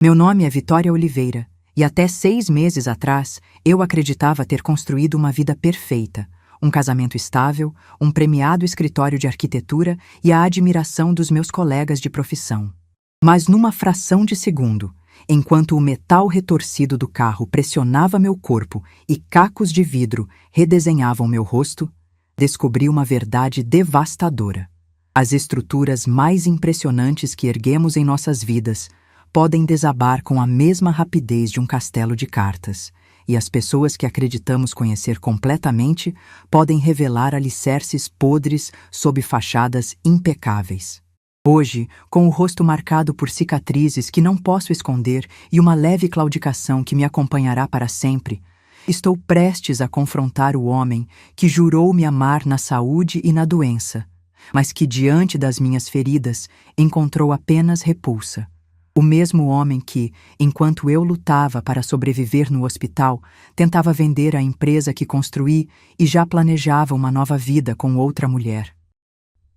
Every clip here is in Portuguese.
Meu nome é Vitória Oliveira, e até 6 meses atrás eu acreditava ter construído uma vida perfeita, um casamento estável, um premiado escritório de arquitetura e a admiração dos meus colegas de profissão. Mas numa fração de segundo, enquanto o metal retorcido do carro pressionava meu corpo e cacos de vidro redesenhavam meu rosto, descobri uma verdade devastadora. As estruturas mais impressionantes que erguemos em nossas vidas podem desabar com a mesma rapidez de um castelo de cartas, e as pessoas que acreditamos conhecer completamente podem revelar alicerces podres sob fachadas impecáveis. Hoje, com o rosto marcado por cicatrizes que não posso esconder e uma leve claudicação que me acompanhará para sempre, estou prestes a confrontar o homem que jurou me amar na saúde e na doença, mas que diante das minhas feridas encontrou apenas repulsa. O mesmo homem que, enquanto eu lutava para sobreviver no hospital, tentava vender a empresa que construí e já planejava uma nova vida com outra mulher.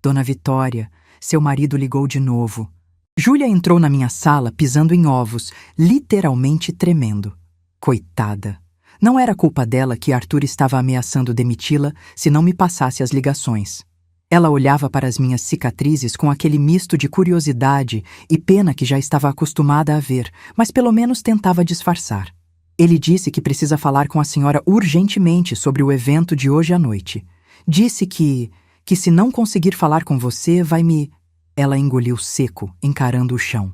Dona Vitória, seu marido ligou de novo. Júlia entrou na minha sala pisando em ovos, literalmente tremendo. Coitada! Não era culpa dela que Arthur estava ameaçando demiti-la se não me passasse as ligações. Ela olhava para as minhas cicatrizes com aquele misto de curiosidade e pena que já estava acostumada a ver, mas pelo menos tentava disfarçar. Ele disse que precisa falar com a senhora urgentemente sobre o evento de hoje à noite. Disse que se não conseguir falar com você, vai me... Ela engoliu seco, encarando o chão.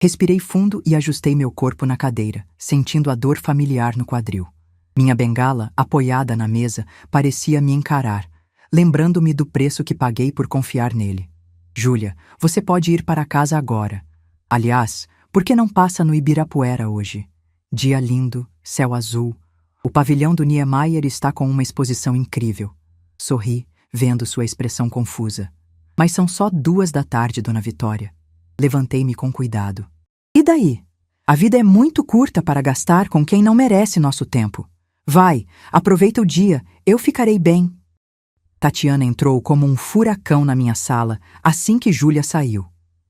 Respirei fundo e ajustei meu corpo na cadeira, sentindo a dor familiar no quadril. Minha bengala, apoiada na mesa, parecia me encarar, lembrando-me do preço que paguei por confiar nele. Júlia, você pode ir para casa agora. Aliás, por que não passa no Ibirapuera hoje? Dia lindo, céu azul. O pavilhão do Niemeyer está com uma exposição incrível. Sorri, vendo sua expressão confusa. Mas são só 2 da tarde, Dona Vitória. Levantei-me com cuidado. E daí? A vida é muito curta para gastar com quem não merece nosso tempo. Vai, aproveita o dia, eu ficarei bem. Tatiana entrou como um furacão na minha sala assim que Júlia saiu.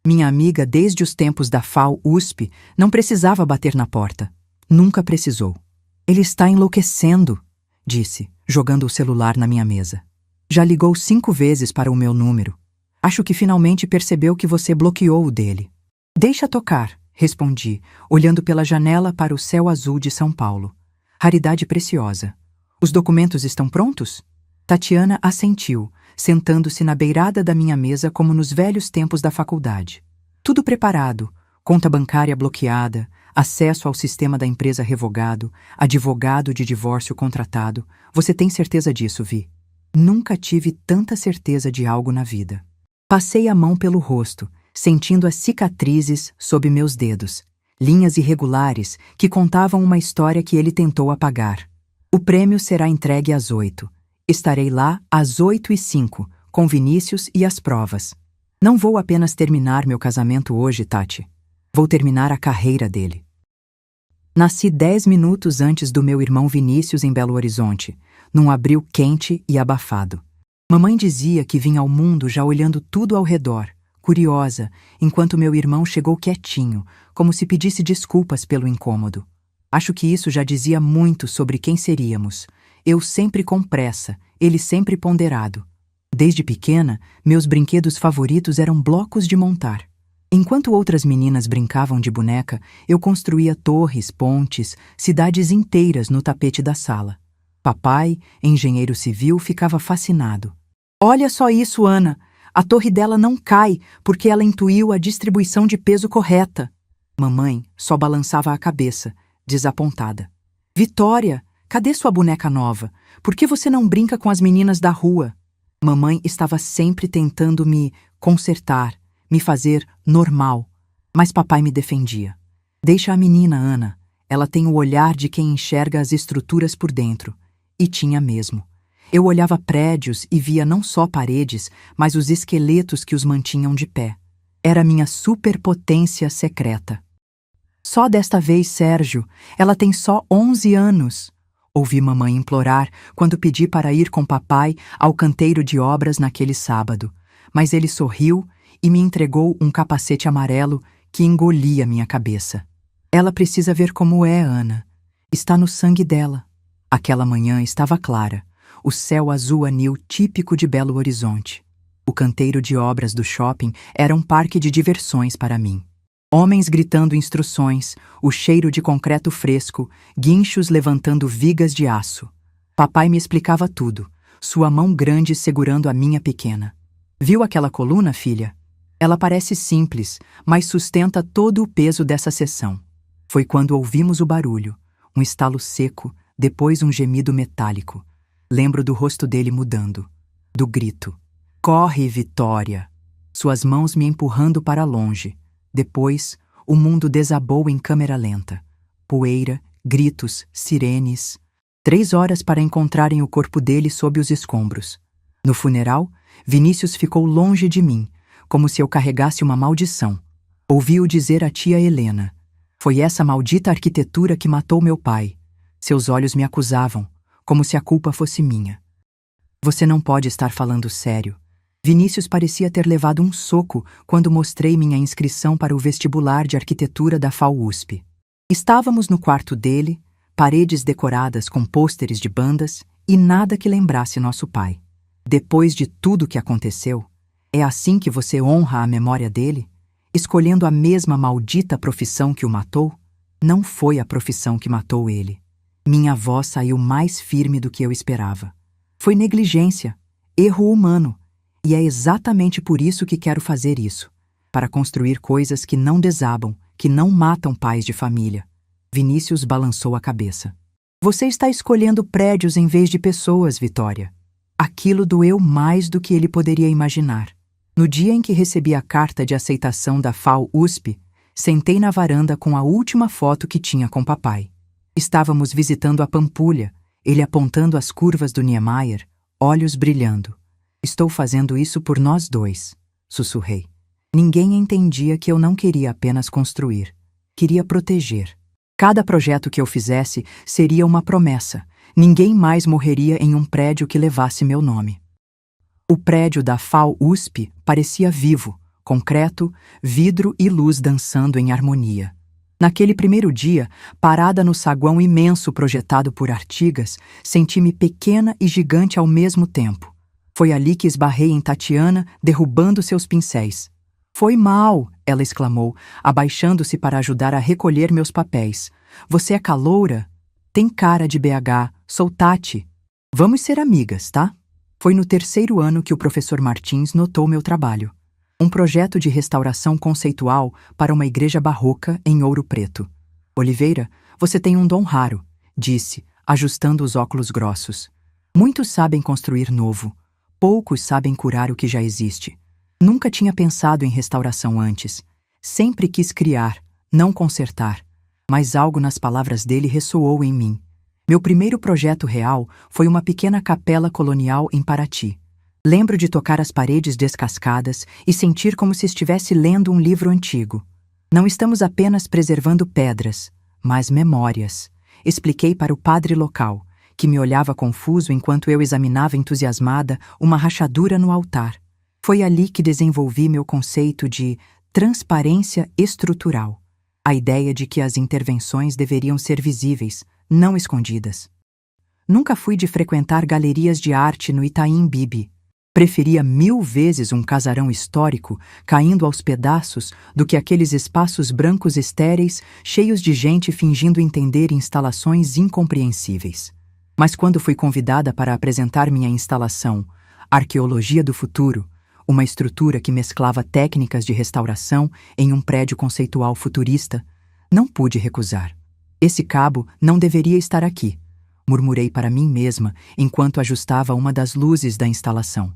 Minha amiga desde os tempos da FAU-USP não precisava bater na porta. Nunca precisou. Ele está enlouquecendo, disse, jogando o celular na minha mesa. Já ligou 5 vezes para o meu número. Acho que finalmente percebeu que você bloqueou o dele. Deixa tocar, respondi, olhando pela janela para o céu azul de São Paulo. Raridade preciosa. Os documentos estão prontos? Tatiana assentiu, sentando-se na beirada da minha mesa como nos velhos tempos da faculdade. Tudo preparado, conta bancária bloqueada, acesso ao sistema da empresa revogado, advogado de divórcio contratado. Você tem certeza disso, Vi? Nunca tive tanta certeza de algo na vida. Passei a mão pelo rosto, sentindo as cicatrizes sob meus dedos, linhas irregulares que contavam uma história que ele tentou apagar. O prêmio será entregue às 8. Estarei lá às 8h05, com Vinícius e as provas. Não vou apenas terminar meu casamento hoje, Tati. Vou terminar a carreira dele. Nasci 10 minutos antes do meu irmão Vinícius em Belo Horizonte, num abril quente e abafado. Mamãe dizia que vinha ao mundo já olhando tudo ao redor, curiosa, enquanto meu irmão chegou quietinho, como se pedisse desculpas pelo incômodo. Acho que isso já dizia muito sobre quem seríamos. Eu sempre com pressa, ele sempre ponderado. Desde pequena, meus brinquedos favoritos eram blocos de montar. Enquanto outras meninas brincavam de boneca, eu construía torres, pontes, cidades inteiras no tapete da sala. Papai, engenheiro civil, ficava fascinado. Olha só isso, Ana! A torre dela não cai porque ela intuiu a distribuição de peso correta. Mamãe só balançava a cabeça, desapontada. Vitória! Cadê sua boneca nova? Por que você não brinca com as meninas da rua? Mamãe estava sempre tentando me consertar, me fazer normal. Mas papai me defendia. Deixa a menina, Ana. Ela tem o olhar de quem enxerga as estruturas por dentro. E tinha mesmo. Eu olhava prédios e via não só paredes, mas os esqueletos que os mantinham de pé. Era minha superpotência secreta. Só desta vez, Sérgio. Ela tem só 11 anos. Ouvi mamãe implorar quando pedi para ir com papai ao canteiro de obras naquele sábado, mas ele sorriu e me entregou um capacete amarelo que engolia minha cabeça. Ela precisa ver como é, Ana. Está no sangue dela. Aquela manhã estava clara, o céu azul anil típico de Belo Horizonte. O canteiro de obras do shopping era um parque de diversões para mim. Homens gritando instruções, o cheiro de concreto fresco, guinchos levantando vigas de aço. Papai me explicava tudo, sua mão grande segurando a minha pequena. Viu aquela coluna, filha? Ela parece simples, mas sustenta todo o peso dessa seção. Foi quando ouvimos o barulho, um estalo seco, depois um gemido metálico. Lembro do rosto dele mudando, do grito. Corre, Vitória! Suas mãos me empurrando para longe. Depois, o mundo desabou em câmera lenta. Poeira, gritos, sirenes. 3 horas para encontrarem o corpo dele sob os escombros. No funeral, Vinícius ficou longe de mim, como se eu carregasse uma maldição. Ouvi-o dizer à tia Helena: "Foi essa maldita arquitetura que matou meu pai." Seus olhos me acusavam, como se a culpa fosse minha. "Você não pode estar falando sério." Vinícius parecia ter levado um soco quando mostrei minha inscrição para o vestibular de arquitetura da FAU-USP. Estávamos no quarto dele, paredes decoradas com pôsteres de bandas e nada que lembrasse nosso pai. Depois de tudo que aconteceu, é assim que você honra a memória dele? Escolhendo a mesma maldita profissão que o matou? Não foi a profissão que matou ele. Minha voz saiu mais firme do que eu esperava. Foi negligência, erro humano. E é exatamente por isso que quero fazer isso. Para construir coisas que não desabam, que não matam pais de família. Vinícius balançou a cabeça. Você está escolhendo prédios em vez de pessoas, Vitória. Aquilo doeu mais do que ele poderia imaginar. No dia em que recebi a carta de aceitação da FAU-USP, sentei na varanda com a última foto que tinha com papai. Estávamos visitando a Pampulha, ele apontando as curvas do Niemeyer, olhos brilhando. Estou fazendo isso por nós dois, sussurrei. Ninguém entendia que eu não queria apenas construir. Queria proteger. Cada projeto que eu fizesse seria uma promessa. Ninguém mais morreria em um prédio que levasse meu nome. O prédio da FAU-USP parecia vivo, concreto, vidro e luz dançando em harmonia. Naquele primeiro dia, parada no saguão imenso projetado por Artigas, senti-me pequena e gigante ao mesmo tempo. Foi ali que esbarrei em Tatiana, derrubando seus pincéis. Foi mal, ela exclamou, abaixando-se para ajudar a recolher meus papéis. Você é caloura? Tem cara de BH, sou Tati. Vamos ser amigas, tá? Foi no 3º ano que o professor Martins notou meu trabalho. Um projeto de restauração conceitual para uma igreja barroca em Ouro Preto. Oliveira, você tem um dom raro, disse, ajustando os óculos grossos. Muitos sabem construir novo. Poucos sabem curar o que já existe. Nunca tinha pensado em restauração antes. Sempre quis criar, não consertar. Mas algo nas palavras dele ressoou em mim. Meu primeiro projeto real foi uma pequena capela colonial em Paraty. Lembro de tocar as paredes descascadas e sentir como se estivesse lendo um livro antigo. Não estamos apenas preservando pedras, mas memórias. Expliquei para o padre local, que me olhava confuso enquanto eu examinava entusiasmada uma rachadura no altar. Foi ali que desenvolvi meu conceito de transparência estrutural. A ideia de que as intervenções deveriam ser visíveis, não escondidas. Nunca fui de frequentar galerias de arte no Itaim Bibi. Preferia 1000 vezes um casarão histórico caindo aos pedaços do que aqueles espaços brancos estéreis cheios de gente fingindo entender instalações incompreensíveis. Mas quando fui convidada para apresentar minha instalação, Arqueologia do Futuro, uma estrutura que mesclava técnicas de restauração em um prédio conceitual futurista, não pude recusar. Esse cabo não deveria estar aqui, murmurei para mim mesma enquanto ajustava uma das luzes da instalação.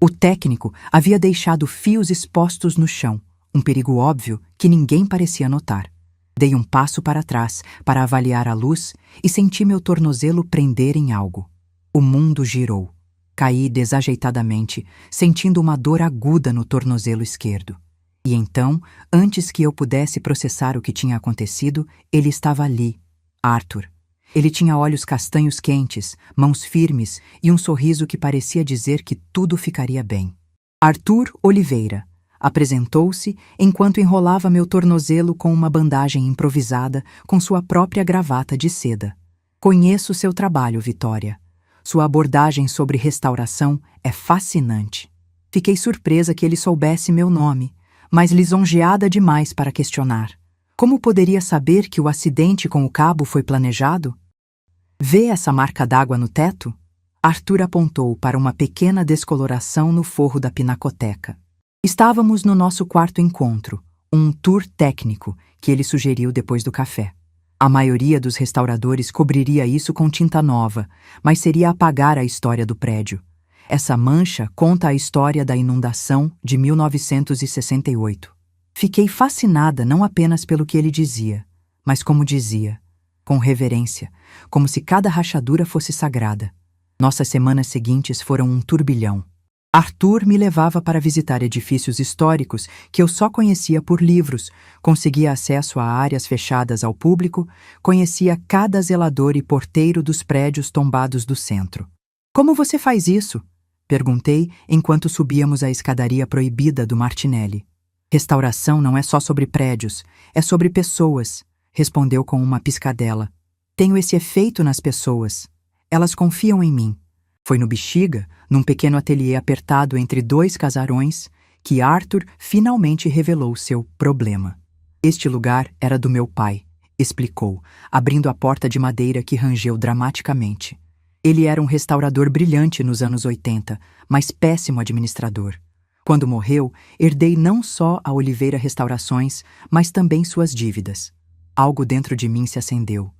O técnico havia deixado fios expostos no chão, um perigo óbvio que ninguém parecia notar. Dei um passo para trás para avaliar a luz e senti meu tornozelo prender em algo. O mundo girou. Caí desajeitadamente, sentindo uma dor aguda no tornozelo esquerdo. E então, antes que eu pudesse processar o que tinha acontecido, ele estava ali, Arthur. Ele tinha olhos castanhos quentes, mãos firmes e um sorriso que parecia dizer que tudo ficaria bem. Arthur Oliveira, Apresentou-se enquanto enrolava meu tornozelo com uma bandagem improvisada com sua própria gravata de seda. Conheço seu trabalho, Vitória. Sua abordagem sobre restauração é fascinante. Fiquei surpresa que ele soubesse meu nome, mas lisonjeada demais para questionar. Como poderia saber que o acidente com o cabo foi planejado? Vê essa marca d'água no teto? Arthur apontou para uma pequena descoloração no forro da pinacoteca. Estávamos no nosso quarto encontro, um tour técnico que ele sugeriu depois do café. A maioria dos restauradores cobriria isso com tinta nova, mas seria apagar a história do prédio. Essa mancha conta a história da inundação de 1968. Fiquei fascinada não apenas pelo que ele dizia, mas como dizia, com reverência, como se cada rachadura fosse sagrada. Nossas semanas seguintes foram um turbilhão. Arthur me levava para visitar edifícios históricos que eu só conhecia por livros, conseguia acesso a áreas fechadas ao público, conhecia cada zelador e porteiro dos prédios tombados do centro. Como você faz isso? Perguntei enquanto subíamos a escadaria proibida do Martinelli. Restauração não é só sobre prédios, é sobre pessoas, respondeu com uma piscadela. Tenho esse efeito nas pessoas. Elas confiam em mim. Foi no Bexiga, num pequeno ateliê apertado entre dois casarões, que Arthur finalmente revelou seu problema. Este lugar era do meu pai, explicou, abrindo a porta de madeira que rangeu dramaticamente. Ele era um restaurador brilhante nos anos 80, mas péssimo administrador. Quando morreu, herdei não só a Oliveira Restaurações, mas também suas dívidas. Algo dentro de mim se acendeu.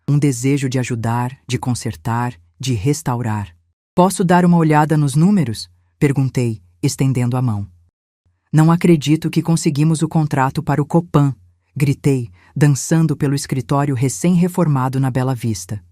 Um desejo de ajudar, de consertar, de restaurar. Posso dar uma olhada nos números? Perguntei, estendendo a mão. Não acredito que conseguimos o contrato para o Copan, gritei, dançando pelo escritório recém-reformado na Bela Vista.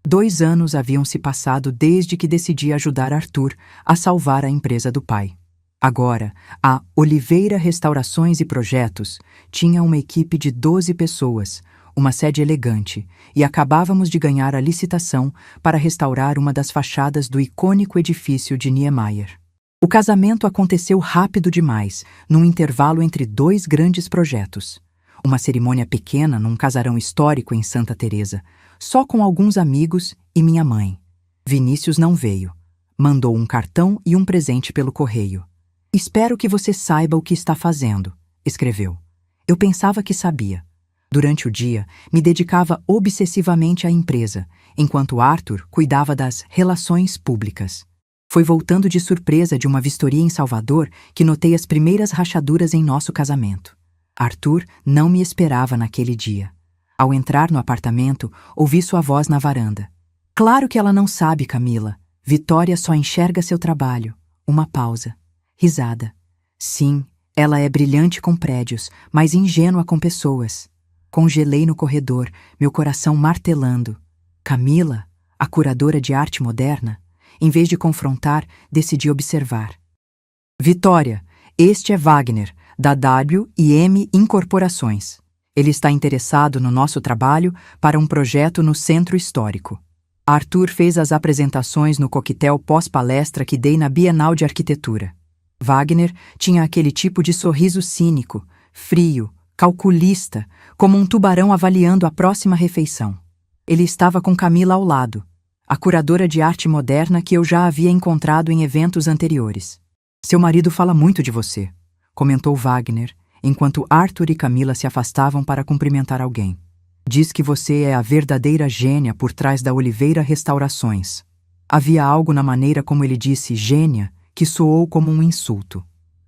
2 anos haviam se passado desde que decidi ajudar Arthur a salvar a empresa do pai. Agora, a Oliveira Restaurações e Projetos tinha uma equipe de 12 pessoas, uma sede elegante, e acabávamos de ganhar a licitação para restaurar uma das fachadas do icônico edifício de Niemeyer. O casamento aconteceu rápido demais, num intervalo entre 2 grandes projetos. Uma cerimônia pequena num casarão histórico em Santa Teresa, só com alguns amigos e minha mãe. Vinícius não veio. Mandou um cartão e um presente pelo correio. Espero que você saiba o que está fazendo, escreveu. Eu pensava que sabia. Durante o dia, me dedicava obsessivamente à empresa, enquanto Arthur cuidava das relações públicas. Foi voltando de surpresa de uma vistoria em Salvador que notei as primeiras rachaduras em nosso casamento. Arthur não me esperava naquele dia. Ao entrar no apartamento, ouvi sua voz na varanda. Claro que ela não sabe, Camila. Vitória só enxerga seu trabalho. Uma pausa. Risada. Sim, ela é brilhante com prédios, mas ingênua com pessoas. Congelei no corredor, meu coração martelando. Camila, a curadora de arte moderna, em vez de confrontar, decidi observar. Vitória, este é Wagner, da W&M Incorporações. Ele está interessado no nosso trabalho para um projeto no Centro Histórico. Arthur fez as apresentações no coquetel pós-palestra que dei na Bienal de Arquitetura. Wagner tinha aquele tipo de sorriso cínico, frio, calculista, como um tubarão avaliando a próxima refeição. Ele estava com Camila ao lado, a curadora de arte moderna que eu já havia encontrado em eventos anteriores. Seu marido fala muito de você, comentou Wagner, enquanto Arthur e Camila se afastavam para cumprimentar alguém. Diz que você é a verdadeira gênia por trás da Oliveira Restaurações. Havia algo na maneira como ele disse gênia que soou como um insulto.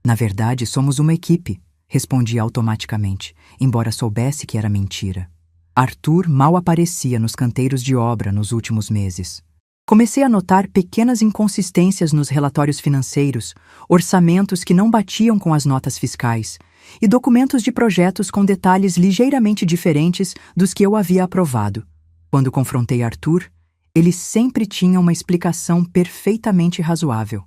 Na verdade, somos uma equipe, respondi automaticamente, embora soubesse que era mentira. Arthur mal aparecia nos canteiros de obra nos últimos meses. Comecei a notar pequenas inconsistências nos relatórios financeiros, orçamentos que não batiam com as notas fiscais e documentos de projetos com detalhes ligeiramente diferentes dos que eu havia aprovado. Quando confrontei Arthur, ele sempre tinha uma explicação perfeitamente razoável.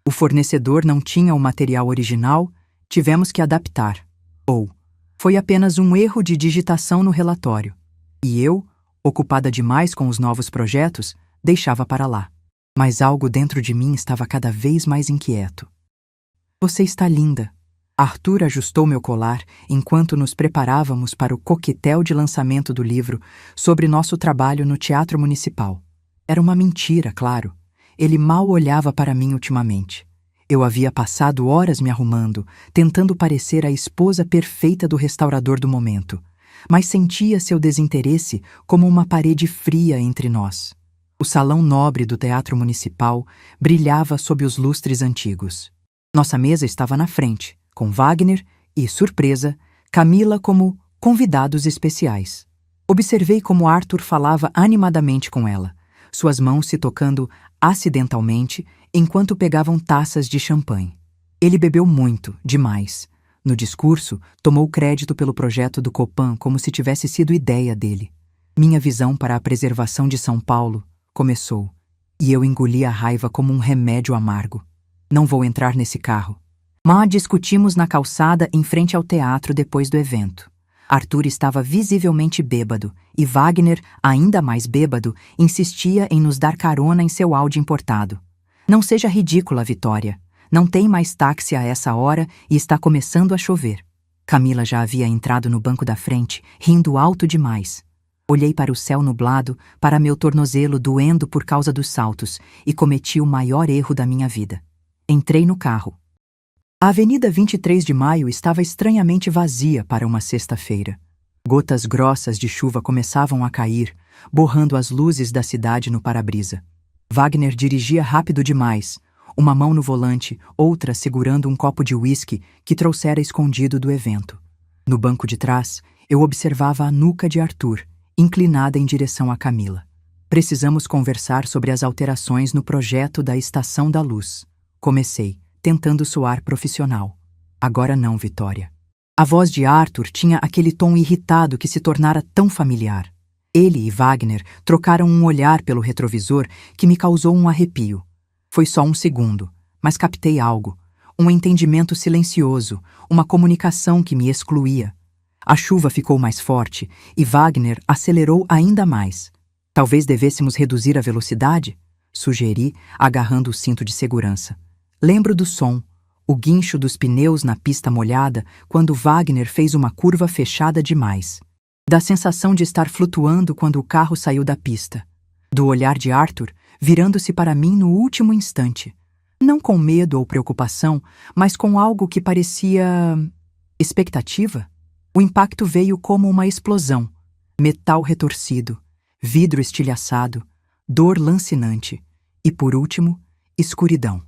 O fornecedor não tinha o material original, tivemos que adaptar. Ou, foi apenas um erro de digitação no relatório. E eu, ocupada demais com os novos projetos, deixava para lá. Mas algo dentro de mim estava cada vez mais inquieto. Você está linda. Arthur ajustou meu colar enquanto nos preparávamos para o coquetel de lançamento do livro sobre nosso trabalho no Teatro Municipal. Era uma mentira, claro. Ele mal olhava para mim ultimamente. Eu havia passado horas me arrumando, tentando parecer a esposa perfeita do restaurador do momento, mas sentia seu desinteresse como uma parede fria entre nós. O salão nobre do Teatro Municipal brilhava sob os lustres antigos. Nossa mesa estava na frente, com Wagner e, surpresa, Camila como convidados especiais. Observei como Arthur falava animadamente com ela, suas mãos se tocando acidentalmente enquanto pegavam taças de champanhe. Ele bebeu muito, demais. No discurso, tomou crédito pelo projeto do Copan como se tivesse sido ideia dele. Minha visão para a preservação de São Paulo começou, e eu engoli a raiva como um remédio amargo. Não vou entrar nesse carro. Mas discutimos na calçada em frente ao teatro depois do evento. Arthur estava visivelmente bêbado, e Wagner, ainda mais bêbado, insistia em nos dar carona em seu Audi importado. Não seja ridícula, Vitória. Não tem mais táxi a essa hora e está começando a chover. Camila já havia entrado no banco da frente, rindo alto demais. Olhei para o céu nublado, para meu tornozelo doendo por causa dos saltos, e cometi o maior erro da minha vida. Entrei no carro. A Avenida 23 de Maio estava estranhamente vazia para uma sexta-feira. Gotas grossas de chuva começavam a cair, borrando as luzes da cidade no para-brisa. Wagner dirigia rápido demais, uma mão no volante, outra segurando um copo de uísque que trouxera escondido do evento. No banco de trás, eu observava a nuca de Arthur, inclinada em direção a Camila. Precisamos conversar sobre as alterações no projeto da Estação da Luz. Comecei, tentando soar profissional. Agora não, Vitória. A voz de Arthur tinha aquele tom irritado que se tornara tão familiar. Ele e Wagner trocaram um olhar pelo retrovisor que me causou um arrepio. Foi só um segundo, mas captei algo. Um entendimento silencioso, uma comunicação que me excluía. A chuva ficou mais forte e Wagner acelerou ainda mais. Talvez devêssemos reduzir a velocidade? Sugeri, agarrando o cinto de segurança. Lembro do som, o guincho dos pneus na pista molhada quando Wagner fez uma curva fechada demais. Da sensação de estar flutuando quando o carro saiu da pista. Do olhar de Arthur, virando-se para mim no último instante. Não com medo ou preocupação, mas com algo que parecia... expectativa? O impacto veio como uma explosão. Metal retorcido, vidro estilhaçado, dor lancinante e, por último, escuridão.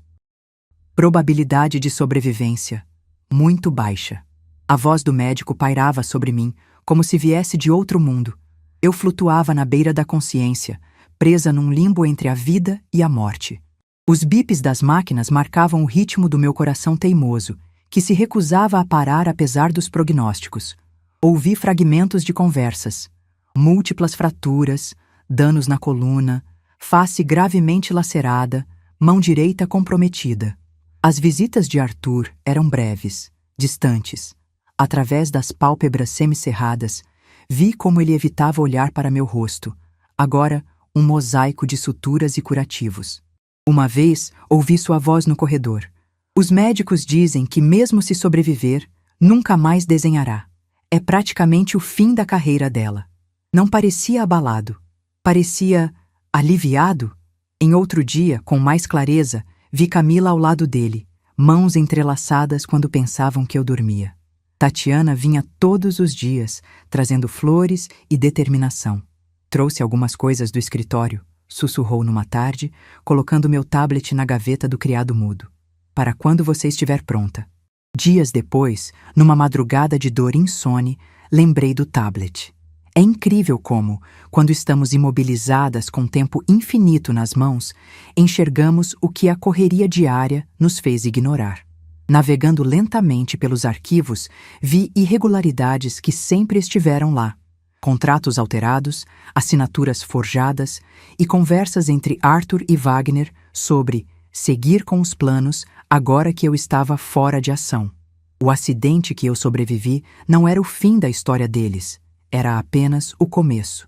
Probabilidade de sobrevivência, muito baixa. A voz do médico pairava sobre mim, como se viesse de outro mundo. Eu flutuava na beira da consciência, presa num limbo entre a vida e a morte. Os bips das máquinas marcavam o ritmo do meu coração teimoso, que se recusava a parar apesar dos prognósticos. Ouvi fragmentos de conversas, múltiplas fraturas, danos na coluna, face gravemente lacerada, mão direita comprometida. As visitas de Arthur eram breves, distantes. Através das pálpebras semicerradas, vi como ele evitava olhar para meu rosto, agora um mosaico de suturas e curativos. Uma vez, ouvi sua voz no corredor. Os médicos dizem que mesmo se sobreviver, nunca mais desenhará. É praticamente o fim da carreira dela. Não parecia abalado. Parecia aliviado. Em outro dia, com mais clareza, vi Camila ao lado dele, mãos entrelaçadas quando pensavam que eu dormia. Tatiana vinha todos os dias, trazendo flores e determinação. Trouxe algumas coisas do escritório, sussurrou numa tarde, colocando meu tablet na gaveta do criado mudo. Para quando você estiver pronta. Dias depois, numa madrugada de dor insone, lembrei do tablet. É incrível como, quando estamos imobilizadas com tempo infinito nas mãos, enxergamos o que a correria diária nos fez ignorar. Navegando lentamente pelos arquivos, vi irregularidades que sempre estiveram lá. Contratos alterados, assinaturas forjadas e conversas entre Arthur e Wagner sobre seguir com os planos agora que eu estava fora de ação. O acidente que eu sobrevivi não era o fim da história deles. Era apenas o começo.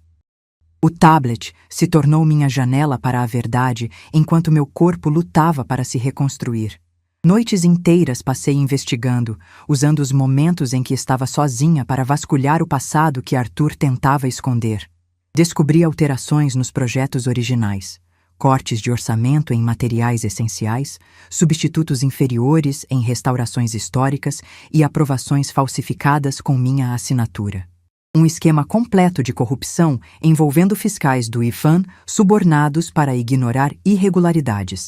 O tablet se tornou minha janela para a verdade enquanto meu corpo lutava para se reconstruir. Noites inteiras passei investigando, usando os momentos em que estava sozinha para vasculhar o passado que Arthur tentava esconder. Descobri alterações nos projetos originais, cortes de orçamento em materiais essenciais, substitutos inferiores em restaurações históricas e aprovações falsificadas com minha assinatura. Um esquema completo de corrupção envolvendo fiscais do IFAM subornados para ignorar irregularidades.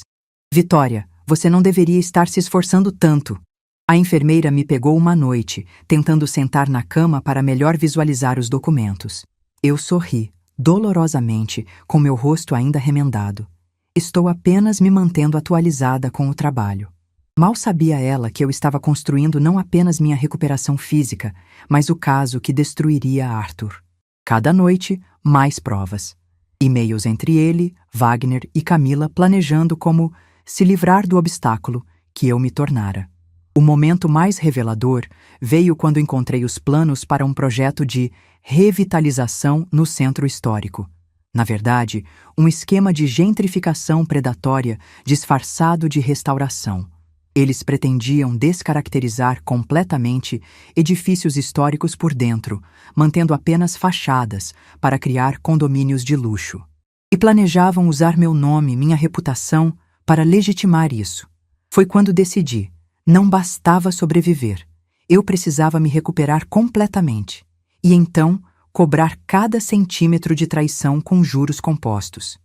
Vitória, você não deveria estar se esforçando tanto. A enfermeira me pegou uma noite, tentando sentar na cama para melhor visualizar os documentos. Eu sorri, dolorosamente, com meu rosto ainda remendado. Estou apenas me mantendo atualizada com o trabalho. Mal sabia ela que eu estava construindo não apenas minha recuperação física, mas o caso que destruiria Arthur. Cada noite, mais provas. E-mails entre ele, Wagner e Camila planejando como se livrar do obstáculo que eu me tornara. O momento mais revelador veio quando encontrei os planos para um projeto de revitalização no centro histórico. Na verdade, um esquema de gentrificação predatória disfarçado de restauração. Eles pretendiam descaracterizar completamente edifícios históricos por dentro, mantendo apenas fachadas para criar condomínios de luxo. E planejavam usar meu nome, minha reputação, para legitimar isso. Foi quando decidi, não bastava sobreviver, eu precisava me recuperar completamente, e então cobrar cada centímetro de traição com juros compostos.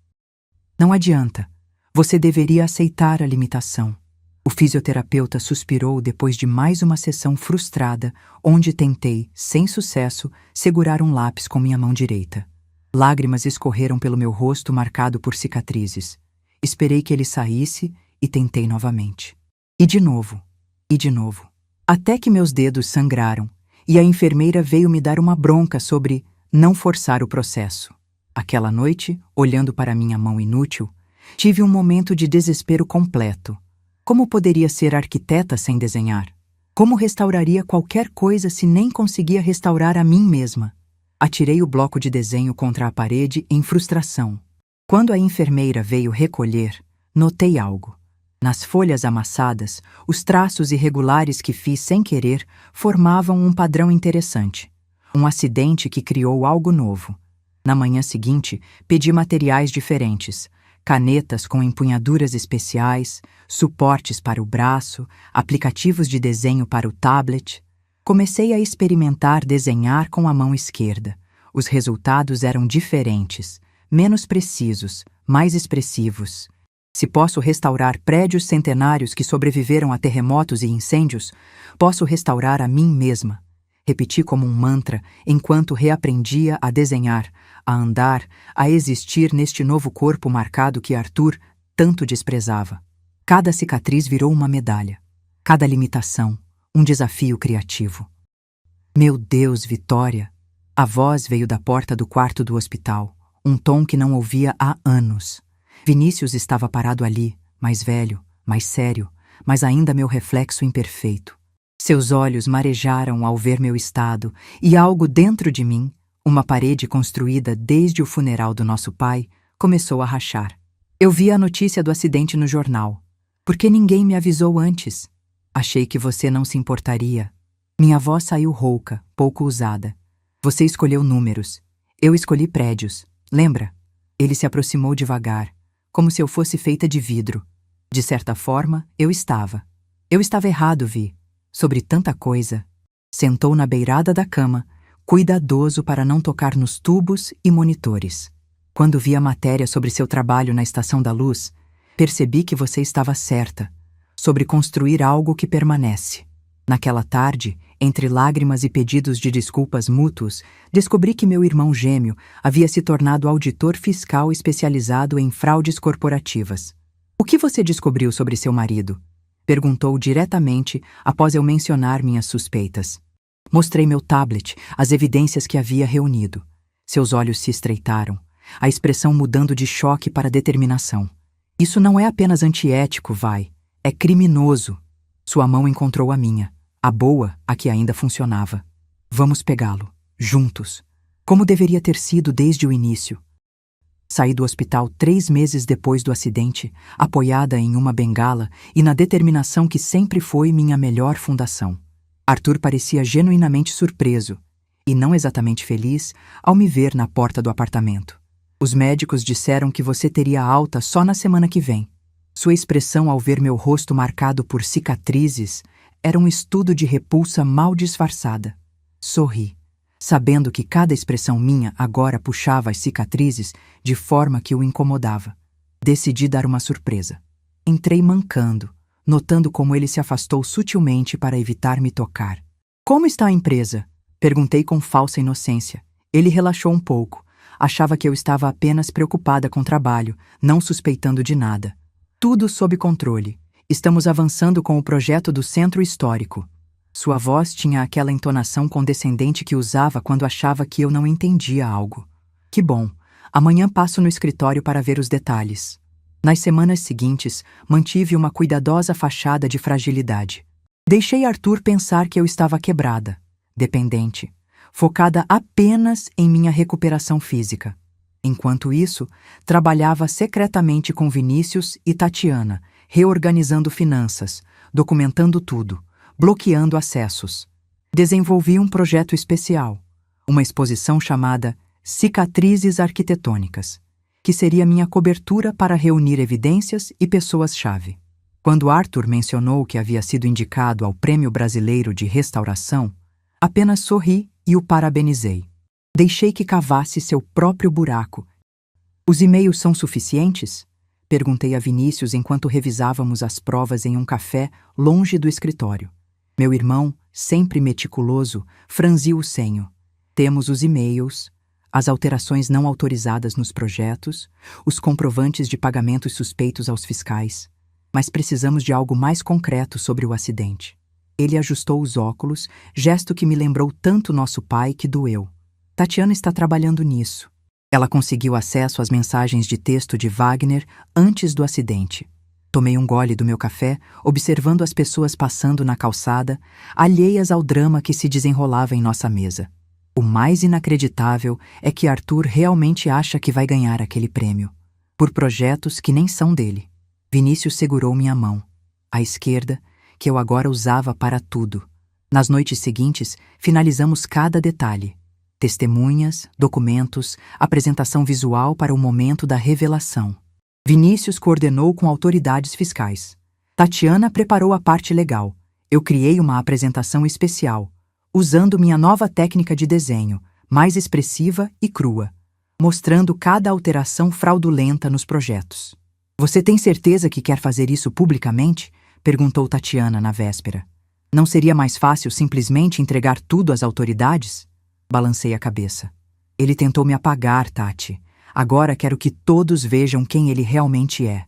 Não adianta, você deveria aceitar a limitação. O fisioterapeuta suspirou depois de mais uma sessão frustrada, onde tentei, sem sucesso, segurar um lápis com minha mão direita. Lágrimas escorreram pelo meu rosto marcado por cicatrizes. Esperei que ele saísse e tentei novamente. E de novo, até que meus dedos sangraram e a enfermeira veio me dar uma bronca sobre não forçar o processo. Aquela noite, olhando para minha mão inútil, tive um momento de desespero completo. Como poderia ser arquiteta sem desenhar? Como restauraria qualquer coisa se nem conseguia restaurar a mim mesma? Atirei o bloco de desenho contra a parede em frustração. Quando a enfermeira veio recolher, notei algo. Nas folhas amassadas, os traços irregulares que fiz sem querer formavam um padrão interessante. Um acidente que criou algo novo. Na manhã seguinte, pedi materiais diferentes. Canetas com empunhaduras especiais, suportes para o braço, aplicativos de desenho para o tablet. Comecei a experimentar desenhar com a mão esquerda. Os resultados eram diferentes, menos precisos, mais expressivos. Se posso restaurar prédios centenários que sobreviveram a terremotos e incêndios, posso restaurar a mim mesma. Repeti como um mantra enquanto reaprendia a desenhar, a andar, a existir neste novo corpo marcado que Arthur tanto desprezava. Cada cicatriz virou uma medalha. Cada limitação, um desafio criativo. Meu Deus, Vitória! A voz veio da porta do quarto do hospital, um tom que não ouvia há anos. Vinícius estava parado ali, mais velho, mais sério, mas ainda meu reflexo imperfeito. Seus olhos marejaram ao ver meu estado e algo dentro de mim, uma parede construída desde o funeral do nosso pai, começou a rachar. Eu vi a notícia do acidente no jornal. Por que ninguém me avisou antes? Achei que você não se importaria. Minha voz saiu rouca, pouco usada. Você escolheu números. Eu escolhi prédios. Lembra? Ele se aproximou devagar, como se eu fosse feita de vidro. De certa forma, eu estava. Eu estava errado, Vi. Sobre tanta coisa. Sentou na beirada da cama, cuidadoso para não tocar nos tubos e monitores. Quando vi a matéria sobre seu trabalho na Estação da Luz, percebi que você estava certa, sobre construir algo que permanece. Naquela tarde, entre lágrimas e pedidos de desculpas mútuos, descobri que meu irmão gêmeo havia se tornado auditor fiscal especializado em fraudes corporativas. O que você descobriu sobre seu marido? Perguntou diretamente após eu mencionar minhas suspeitas. Mostrei meu tablet, as evidências que havia reunido. Seus olhos se estreitaram, a expressão mudando de choque para determinação. Isso não é apenas antiético, vai. É criminoso. Sua mão encontrou a minha. A boa, a que ainda funcionava. Vamos pegá-lo, juntos. Como deveria ter sido desde o início. Saí do hospital 3 meses depois do acidente, apoiada em uma bengala e na determinação que sempre foi minha melhor fundação. Arthur parecia genuinamente surpreso, e não exatamente feliz, ao me ver na porta do apartamento. Os médicos disseram que você teria alta só na semana que vem. Sua expressão ao ver meu rosto marcado por cicatrizes era um estudo de repulsa mal disfarçada. Sorri, sabendo que cada expressão minha agora puxava as cicatrizes de forma que o incomodava. Decidi dar uma surpresa. Entrei mancando, notando como ele se afastou sutilmente para evitar me tocar. Como está a empresa? Perguntei com falsa inocência. Ele relaxou um pouco. Achava que eu estava apenas preocupada com o trabalho, não suspeitando de nada. Tudo sob controle. Estamos avançando com o projeto do Centro Histórico. Sua voz tinha aquela entonação condescendente que usava quando achava que eu não entendia algo. Que bom. Amanhã passo no escritório para ver os detalhes. Nas semanas seguintes, mantive uma cuidadosa fachada de fragilidade. Deixei Arthur pensar que eu estava quebrada, dependente, focada apenas em minha recuperação física. Enquanto isso, trabalhava secretamente com Vinícius e Tatiana, reorganizando finanças, documentando tudo, bloqueando acessos. Desenvolvi um projeto especial, uma exposição chamada Cicatrizes Arquitetônicas, que seria minha cobertura para reunir evidências e pessoas-chave. Quando Arthur mencionou que havia sido indicado ao Prêmio Brasileiro de Restauração, apenas sorri e o parabenizei. Deixei que cavasse seu próprio buraco. Os e-mails são suficientes? Perguntei a Vinícius enquanto revisávamos as provas em um café longe do escritório. Meu irmão, sempre meticuloso, franziu o senho. Temos os e-mails, as alterações não autorizadas nos projetos, os comprovantes de pagamentos suspeitos aos fiscais. Mas precisamos de algo mais concreto sobre o acidente. Ele ajustou os óculos, gesto que me lembrou tanto nosso pai que doeu. Tatiana está trabalhando nisso. Ela conseguiu acesso às mensagens de texto de Wagner antes do acidente. Tomei um gole do meu café, observando as pessoas passando na calçada, alheias ao drama que se desenrolava em nossa mesa. O mais inacreditável é que Arthur realmente acha que vai ganhar aquele prêmio, por projetos que nem são dele. Vinícius segurou minha mão, à esquerda, que eu agora usava para tudo. Nas noites seguintes, finalizamos cada detalhe. Testemunhas, documentos, apresentação visual para o momento da revelação. Vinícius coordenou com autoridades fiscais. Tatiana preparou a parte legal. Eu criei uma apresentação especial, usando minha nova técnica de desenho, mais expressiva e crua, mostrando cada alteração fraudulenta nos projetos. Você tem certeza que quer fazer isso publicamente? Perguntou Tatiana na véspera. Não seria mais fácil simplesmente entregar tudo às autoridades? Balancei a cabeça. Ele tentou me apagar, Tati. Agora quero que todos vejam quem ele realmente é.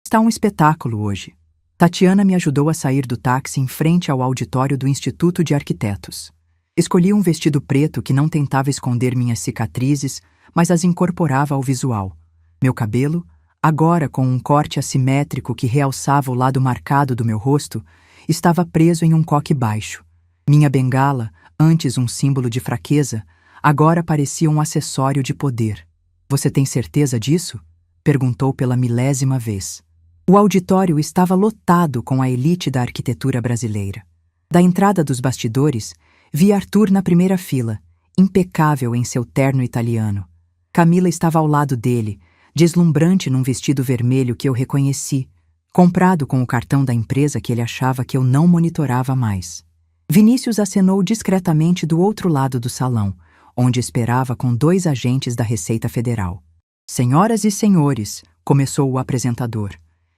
Está um espetáculo hoje. Tatiana me ajudou a sair do táxi em frente ao auditório do Instituto de Arquitetos. Escolhi um vestido preto que não tentava esconder minhas cicatrizes, mas as incorporava ao visual. Meu cabelo, agora com um corte assimétrico que realçava o lado marcado do meu rosto, estava preso em um coque baixo. Minha bengala, antes um símbolo de fraqueza, agora parecia um acessório de poder. Você tem certeza disso? Perguntou pela 1000ª vez. O auditório estava lotado com a elite da arquitetura brasileira. Da entrada dos bastidores, vi Arthur na primeira fila, impecável em seu terno italiano. Camila estava ao lado dele, deslumbrante num vestido vermelho que eu reconheci, comprado com o cartão da empresa que ele achava que eu não monitorava mais. Vinícius acenou discretamente do outro lado do salão, onde esperava com 2 agentes da Receita Federal. Senhoras e senhores, começou o apresentador,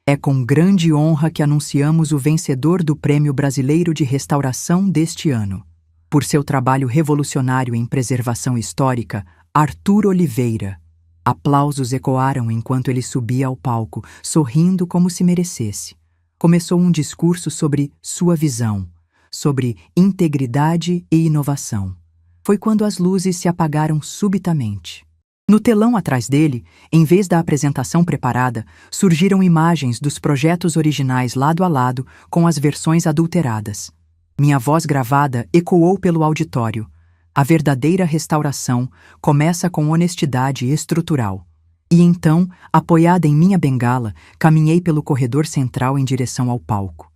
é com grande honra que anunciamos o vencedor do Prêmio Brasileiro de Restauração deste ano. Por seu trabalho revolucionário em preservação histórica, Arthur Oliveira. Aplausos ecoaram enquanto ele subia ao palco, sorrindo como se merecesse. Começou um discurso sobre sua visão, sobre integridade e inovação. Foi quando as luzes se apagaram subitamente. No telão atrás dele, em vez da apresentação preparada, surgiram imagens dos projetos originais lado a lado com as versões adulteradas. Minha voz gravada ecoou pelo auditório. A verdadeira restauração começa com honestidade estrutural. E então, apoiada em minha bengala, caminhei pelo corredor central em direção ao palco.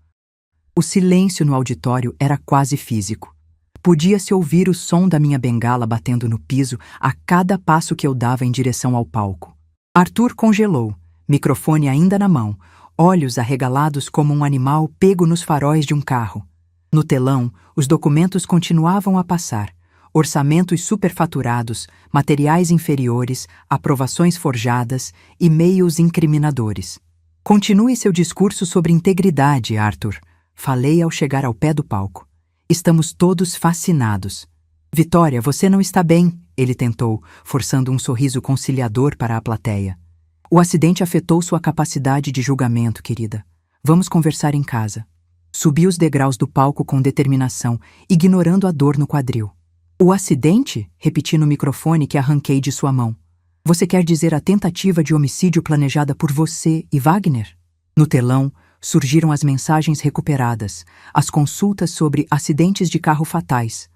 O silêncio no auditório era quase físico. Podia-se ouvir o som da minha bengala batendo no piso a cada passo que eu dava em direção ao palco. Arthur congelou, microfone ainda na mão, olhos arregalados como um animal pego nos faróis de um carro. No telão, os documentos continuavam a passar. Orçamentos superfaturados, materiais inferiores, aprovações forjadas, e-mails incriminadores. Continue seu discurso sobre integridade, Arthur. Falei ao chegar ao pé do palco. Estamos todos fascinados. Vitória, você não está bem, ele tentou, forçando um sorriso conciliador para a plateia. O acidente afetou sua capacidade de julgamento, querida. Vamos conversar em casa. Subi os degraus do palco com determinação, ignorando a dor no quadril. O acidente? Repeti no microfone que arranquei de sua mão. Você quer dizer a tentativa de homicídio planejada por você e Wagner? No telão, surgiram as mensagens recuperadas, as consultas sobre acidentes de carro fatais,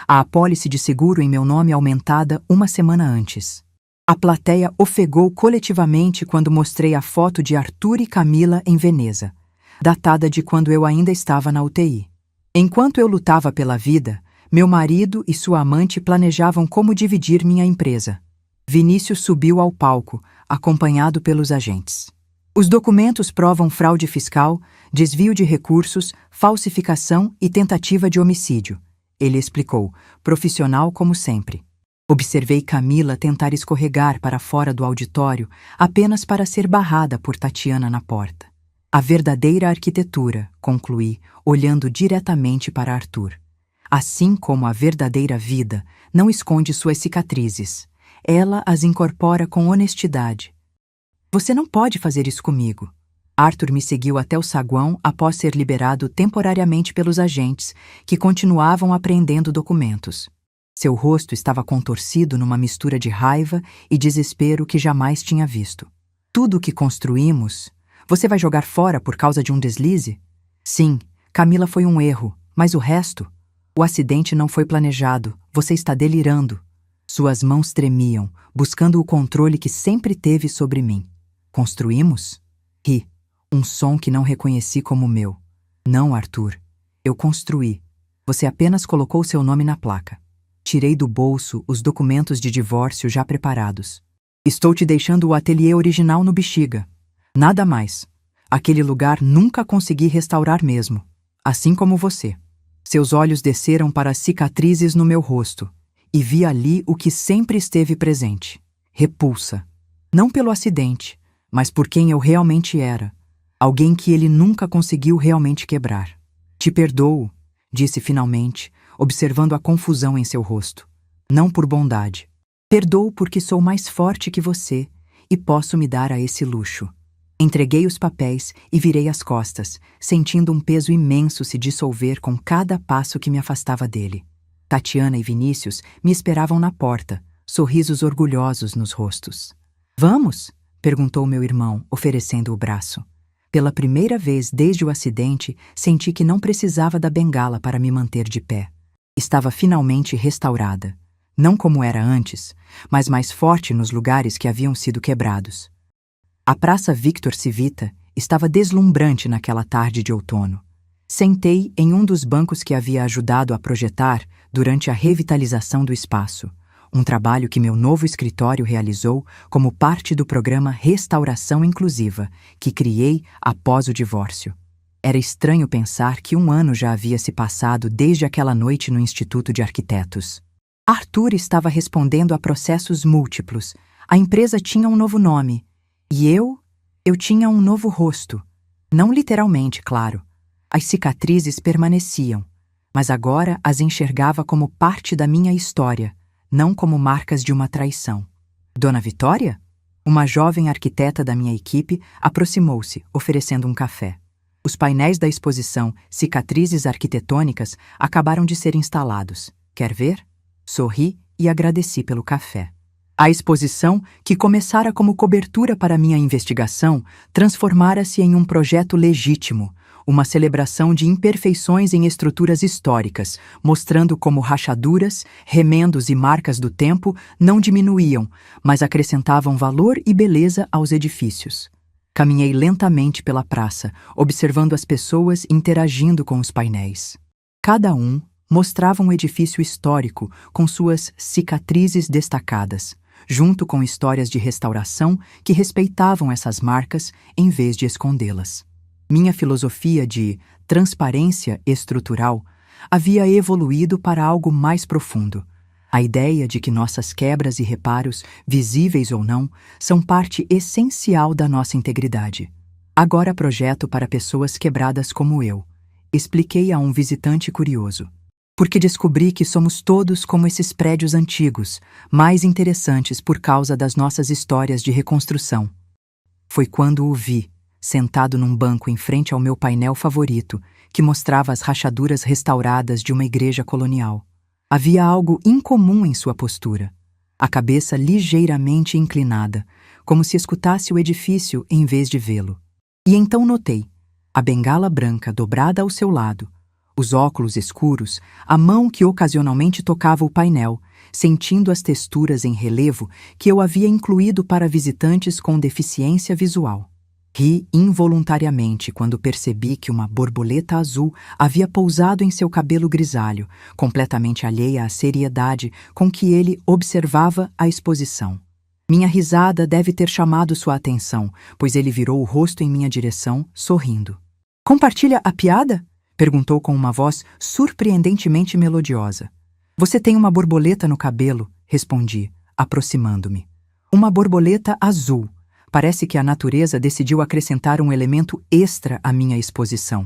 a apólice de seguro em meu nome aumentada uma semana antes. A plateia ofegou coletivamente quando mostrei a foto de Arthur e Camila em Veneza, datada de quando eu ainda estava na UTI. Enquanto eu lutava pela vida, meu marido e sua amante planejavam como dividir minha empresa. Vinícius subiu ao palco, acompanhado pelos agentes. Os documentos provam fraude fiscal, desvio de recursos, falsificação e tentativa de homicídio. Ele explicou, profissional como sempre. Observei Camila tentar escorregar para fora do auditório apenas para ser barrada por Tatiana na porta. A verdadeira arquitetura, concluí, olhando diretamente para Arthur. Assim como a verdadeira vida não esconde suas cicatrizes, ela as incorpora com honestidade. Você não pode fazer isso comigo. Arthur me seguiu até o saguão após ser liberado temporariamente pelos agentes, que continuavam apreendendo documentos. Seu rosto estava contorcido numa mistura de raiva e desespero que jamais tinha visto. Tudo o que construímos, você vai jogar fora por causa de um deslize? Sim, Camila foi um erro, mas o resto? O acidente não foi planejado, você está delirando. Suas mãos tremiam, buscando o controle que sempre teve sobre mim. Construímos? Ri, um som que não reconheci como meu. Não, Arthur, eu construí. Você apenas colocou seu nome na placa. Tirei do bolso os documentos de divórcio já preparados. Estou te deixando o ateliê original no Bexiga. Nada mais. Aquele lugar nunca consegui restaurar mesmo, assim como você. Seus olhos desceram para as cicatrizes no meu rosto, e vi ali o que sempre esteve presente: repulsa. Não pelo acidente, mas por quem eu realmente era. Alguém que ele nunca conseguiu realmente quebrar. Te perdoo, disse finalmente, observando a confusão em seu rosto. Não por bondade. Perdoo porque sou mais forte que você e posso me dar a esse luxo. Entreguei os papéis e virei as costas, sentindo um peso imenso se dissolver com cada passo que me afastava dele. Tatiana e Vinícius me esperavam na porta, sorrisos orgulhosos nos rostos. Vamos? Perguntou meu irmão, oferecendo o braço. Pela primeira vez desde o acidente, senti que não precisava da bengala para me manter de pé. Estava finalmente restaurada. Não como era antes, mas mais forte nos lugares que haviam sido quebrados. A Praça Victor Civita estava deslumbrante naquela tarde de outono. Sentei em um dos bancos que havia ajudado a projetar durante a revitalização do espaço, um trabalho que meu novo escritório realizou como parte do programa Restauração Inclusiva, que criei após o divórcio. Era estranho pensar que 1 ano já havia se passado desde aquela noite no Instituto de Arquitetos. Arthur estava respondendo a processos múltiplos, a empresa tinha um novo nome, e eu tinha um novo rosto. Não literalmente, claro. As cicatrizes permaneciam, mas agora as enxergava como parte da minha história, não como marcas de uma traição. Dona Vitória? Uma jovem arquiteta da minha equipe aproximou-se, oferecendo um café. Os painéis da exposição Cicatrizes Arquitetônicas acabaram de ser instalados. Quer ver? Sorri e agradeci pelo café. A exposição, que começara como cobertura para minha investigação, transformara-se em um projeto legítimo, uma celebração de imperfeições em estruturas históricas, mostrando como rachaduras, remendos e marcas do tempo não diminuíam, mas acrescentavam valor e beleza aos edifícios. Caminhei lentamente pela praça, observando as pessoas interagindo com os painéis. Cada um mostrava um edifício histórico com suas cicatrizes destacadas, junto com histórias de restauração que respeitavam essas marcas em vez de escondê-las. Minha filosofia de transparência estrutural havia evoluído para algo mais profundo. A ideia de que nossas quebras e reparos, visíveis ou não, são parte essencial da nossa integridade. Agora projeto para pessoas quebradas como eu, expliquei a um visitante curioso. Porque descobri que somos todos como esses prédios antigos, mais interessantes por causa das nossas histórias de reconstrução. Foi quando o vi, sentado num banco em frente ao meu painel favorito, que mostrava as rachaduras restauradas de uma igreja colonial. Havia algo incomum em sua postura, a cabeça ligeiramente inclinada, como se escutasse o edifício em vez de vê-lo. E então notei a bengala branca dobrada ao seu lado, os óculos escuros, a mão que ocasionalmente tocava o painel, sentindo as texturas em relevo que eu havia incluído para visitantes com deficiência visual. Ri involuntariamente quando percebi que uma borboleta azul havia pousado em seu cabelo grisalho, completamente alheia à seriedade com que ele observava a exposição. Minha risada deve ter chamado sua atenção, pois ele virou o rosto em minha direção, sorrindo. "Compartilha a piada?" perguntou com uma voz surpreendentemente melodiosa. "Você tem uma borboleta no cabelo", respondi, aproximando-me. "Uma borboleta azul. Parece que a natureza decidiu acrescentar um elemento extra à minha exposição."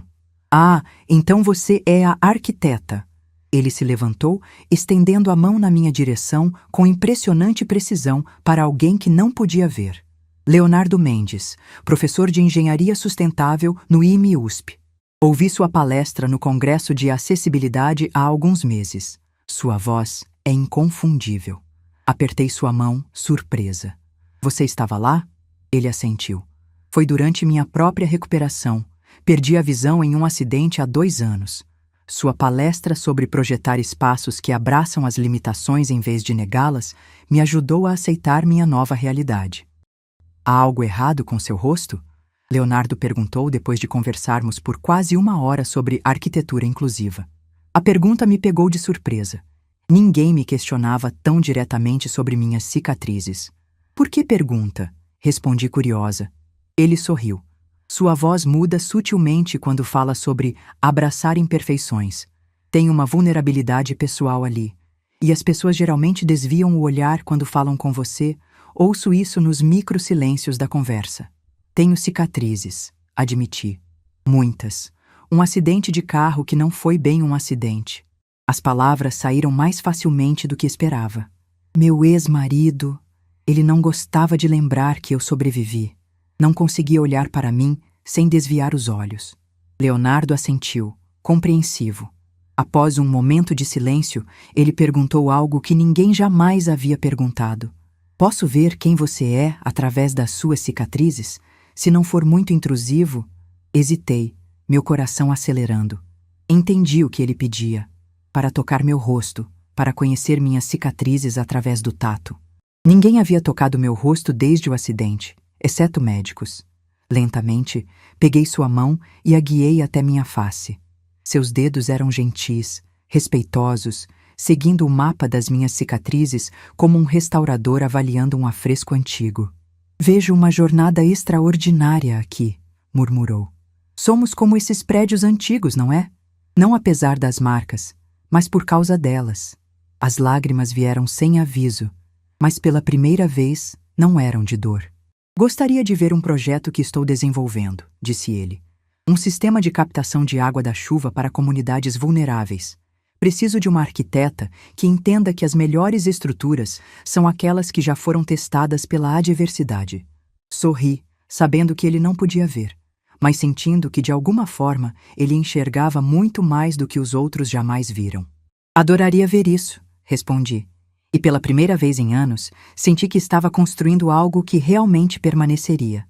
"Ah, então você é a arquiteta." Ele se levantou, estendendo a mão na minha direção com impressionante precisão para alguém que não podia ver. "Leonardo Mendes, professor de Engenharia Sustentável no IME-USP. Ouvi sua palestra no Congresso de Acessibilidade há alguns meses. Sua voz é inconfundível." Apertei sua mão, surpresa. "Você estava lá?" Ele assentiu. "Foi durante minha própria recuperação. Perdi a visão em um acidente há 2 anos. Sua palestra sobre projetar espaços que abraçam as limitações em vez de negá-las me ajudou a aceitar minha nova realidade." "Há algo errado com seu rosto?" Leonardo perguntou depois de conversarmos por quase 1 hora sobre arquitetura inclusiva. A pergunta me pegou de surpresa. Ninguém me questionava tão diretamente sobre minhas cicatrizes. "Por que pergunta?" Respondi curiosa. Ele sorriu. Sua voz muda sutilmente quando fala sobre abraçar imperfeições. Tem uma vulnerabilidade pessoal ali. E as pessoas geralmente desviam o olhar quando falam com você. Ouço isso nos micro-silêncios da conversa. "Tenho cicatrizes", admiti. "Muitas. Um acidente de carro que não foi bem um acidente." As palavras saíram mais facilmente do que esperava. "Meu ex-marido..." Ele não gostava de lembrar que eu sobrevivi. Não conseguia olhar para mim sem desviar os olhos. Leonardo assentiu, compreensivo. Após um momento de silêncio, ele perguntou algo que ninguém jamais havia perguntado. "Posso ver quem você é através das suas cicatrizes? Se não for muito intrusivo..." Hesitei, meu coração acelerando. Entendi o que ele pedia. Para tocar meu rosto, para conhecer minhas cicatrizes através do tato. Ninguém havia tocado meu rosto desde o acidente, exceto médicos. Lentamente, peguei sua mão e a guiei até minha face. Seus dedos eram gentis, respeitosos, seguindo o mapa das minhas cicatrizes como um restaurador avaliando um afresco antigo. "Vejo uma jornada extraordinária aqui", murmurou. "Somos como esses prédios antigos, não é? Não apesar das marcas, mas por causa delas." As lágrimas vieram sem aviso, mas pela primeira vez não eram de dor. "Gostaria de ver um projeto que estou desenvolvendo", disse ele. "Um sistema de captação de água da chuva para comunidades vulneráveis. Preciso de uma arquiteta que entenda que as melhores estruturas são aquelas que já foram testadas pela adversidade." Sorri, sabendo que ele não podia ver, mas sentindo que de alguma forma ele enxergava muito mais do que os outros jamais viram. "Adoraria ver isso", respondi. E pela primeira vez em anos, senti que estava construindo algo que realmente permaneceria.